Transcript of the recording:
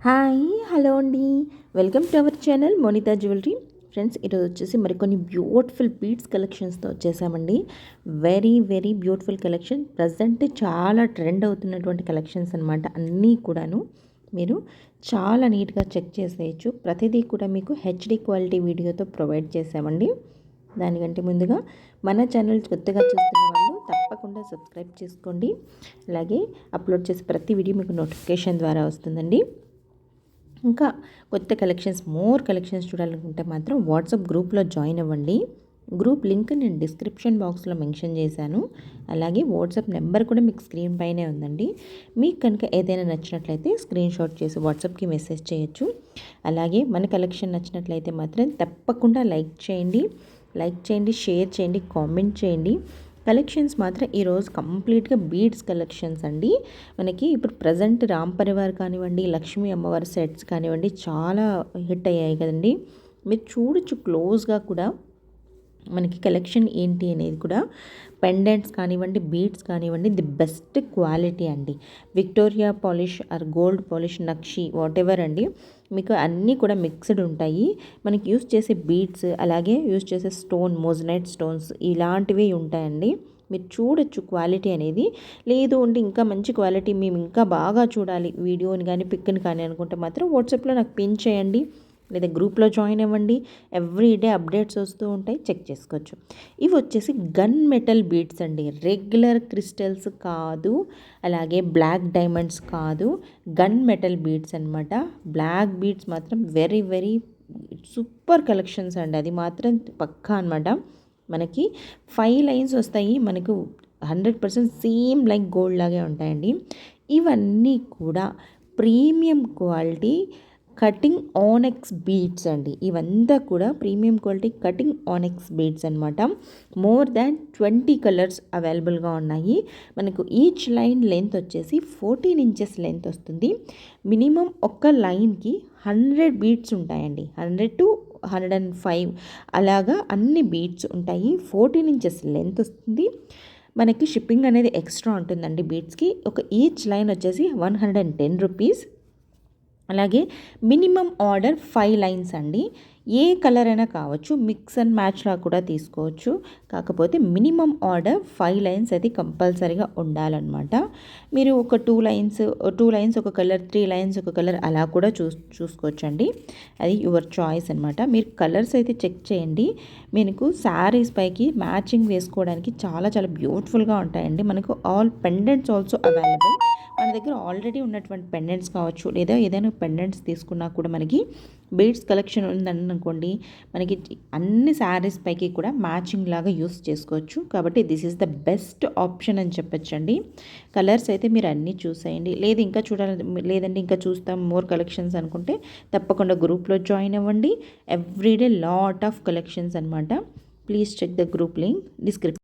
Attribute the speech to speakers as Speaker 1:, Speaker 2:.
Speaker 1: Hi hello అండి. Welcome to our channel Monita jewellery. Friends, ఈరోజు వచ్చేసి మరికొన్ని బ్యూటిఫుల్ బీడ్స్ కలెక్షన్స్తో వచ్చేసామండి. Very very beautiful collection. Present చాలా ట్రెండ్ అవుతున్నటువంటి కలెక్షన్స్ అనమాట. అన్నీ కూడాను మీరు చాలా నీట్గా చెక్ చేసేయచ్చు. ప్రతిదీ కూడా మీకు హెచ్డి క్వాలిటీ వీడియోతో ప్రొవైడ్ చేసామండి. దానికంటే ముందుగా మన ఛానల్ కొత్తగా చూస్తున్న వాళ్ళు తప్పకుండా సబ్స్క్రైబ్ చేసుకోండి. అలాగే అప్లోడ్ చేసే ప్రతి వీడియో మీకు నోటిఫికేషన్ ద్వారా వస్తుందండి. ఇంకా కొత్త కలెక్షన్స్, మోర్ కలెక్షన్స్ చూడాలనుకుంటే మాత్రం వాట్సాప్ గ్రూప్లో జాయిన్ అవ్వండి. గ్రూప్ లింక్ నేను డిస్క్రిప్షన్ బాక్స్లో మెన్షన్ చేశాను. అలాగే వాట్సాప్ నెంబర్ కూడా మీకు స్క్రీన్ పైనే ఉందండి. మీకు కనుక ఏదైనా నచ్చినట్లయితే స్క్రీన్ షాట్ చేసి వాట్సాప్కి మెసేజ్ చేయొచ్చు. అలాగే మన కలెక్షన్ నచ్చినట్లయితే మాత్రం తప్పకుండా లైక్ చేయండి, షేర్ చేయండి, కామెంట్ చేయండి. కలెక్షన్స్ మాత్రం ఈరోజు కంప్లీట్గా బీడ్స్ కలెక్షన్స్ అండి. మనకి ఇప్పుడు ప్రజెంట్ రామ్ పరివార్ కానివ్వండి, లక్ష్మీ అమ్మవారి సెట్స్ కానివ్వండి చాలా హిట్ అయ్యాయి కదండి. మీరు చూడొచ్చు క్లోజ్గా కూడా మనకి కలెక్షన్ ఏంటి అనేది కూడా. పెండెంట్స్ కానివ్వండి, బీడ్స్ కానివ్వండి, ది బెస్ట్ క్వాలిటీ అండి. Victoria polish or gold polish, నక్షి, వాటెవర్ అండి, మీకు అన్నీ కూడా మిక్స్డ్ ఉంటాయి. మనకి యూస్ చేసే బీడ్స్, అలాగే యూస్ చేసే స్టోన్, మోజనైట్ స్టోన్స్ ఇలాంటివి ఉంటాయండి. మీరు చూడొచ్చు క్వాలిటీ అనేది. లేదు అంటే ఇంకా మంచి క్వాలిటీ మేము ఇంకా బాగా చూడాలి వీడియోని కానీ పిక్ని కానీ అనుకుంటే మాత్రం వాట్సాప్లో నాకు పిన్ చేయండి, లేదా గ్రూప్లో జాయిన్ అవ్వండి. ఎవ్రీడే అప్డేట్స్ వస్తూ ఉంటాయి, చెక్ చేసుకోవచ్చు. ఇవి వచ్చేసి గన్ మెటల్ బీడ్స్ అండి. రెగ్యులర్ క్రిస్టల్స్ కాదు, అలాగే బ్లాక్ డైమండ్స్ కాదు, గన్ మెటల్ బీడ్స్ అనమాట. బ్లాక్ బీడ్స్ మాత్రం వెరీ వెరీ సూపర్ కలెక్షన్స్ అండి. అది మాత్రం పక్కా అనమాట. మనకి 5 లైన్స్ వస్తాయి. మనకు 100% సేమ్ లైక్ గోల్డ్ లాగే ఉంటాయండి. ఇవన్నీ కూడా ప్రీమియం క్వాలిటీ కటింగ్ ఆనెక్స్ బీడ్స్ అండి. ఇవంతా కూడా ప్రీమియం క్వాలిటీ కటింగ్ ఆనెక్స్ బీడ్స్ అనమాట. మోర్ దాన్ 20 కలర్స్ అవైలబుల్గా ఉన్నాయి. మనకు ఈచ్ లైన్ లెంత్ వచ్చేసి 14 ఇంచెస్ లెంత్ వస్తుంది. మినిమం ఒక్క లైన్కి 100 బీడ్స్ ఉంటాయండి. 100 to 105 అలాగా అన్ని బీడ్స్ ఉంటాయి. 14 ఇంచెస్ లెంత్ వస్తుంది. మనకి షిప్పింగ్ అనేది ఎక్స్ట్రా ఉంటుందండి బీడ్స్కి. ఒక ఈచ్ లైన్ వచ్చేసి 110 రూపీస్. అలాగే మినిమం ఆర్డర్ 5 లైన్స్ అండి. ఏ కలర్ అయినా కావచ్చు, మిక్స్ అండ్ మ్యాచ్లా కూడా తీసుకోవచ్చు. కాకపోతే మినిమం ఆర్డర్ 5 లైన్స్ అయితే కంపల్సరీగా ఉండాలన్నమాట. మీరు ఒక 2 లైన్స్ ఒక కలర్, 3 లైన్స్ ఒక కలర్ అలా కూడా చూసుకోవచ్చండి. అది యువర్ చాయిస్ అనమాట. మీరు కలర్స్ అయితే చెక్ చేయండి. మీకు శారీస్ పైకి మ్యాచింగ్ వేసుకోవడానికి చాలా చాలా బ్యూటిఫుల్గా ఉంటాయండి. మనకు ఆల్ పెండెంట్స్ ఆల్సో అవైలబుల్. మన దగ్గర ఆల్రెడీ ఉన్నటువంటి పెండెంట్స్ కావచ్చు, లేదా ఏదైనా పెండెంట్స్ తీసుకున్నా కూడా మనకి బీడ్స్ కలెక్షన్ ఉందని అనుకోండి, మనకి అన్ని శారీస్ పైకి కూడా మ్యాచింగ్ లాగా యూస్ చేసుకోవచ్చు. కాబట్టి this is the best option అని చెప్పొచ్చండి. కలర్స్ అయితే మీరు అన్నీ చూసేయండి. లేదు ఇంకా లేదండి ఇంకా చూస్తాం మోర్ కలెక్షన్స్ అనుకుంటే తప్పకుండా గ్రూప్లో జాయిన్ అవ్వండి. ఎవ్రీడే లాట్ ఆఫ్ కలెక్షన్స్ అనమాట. Please check the group link description.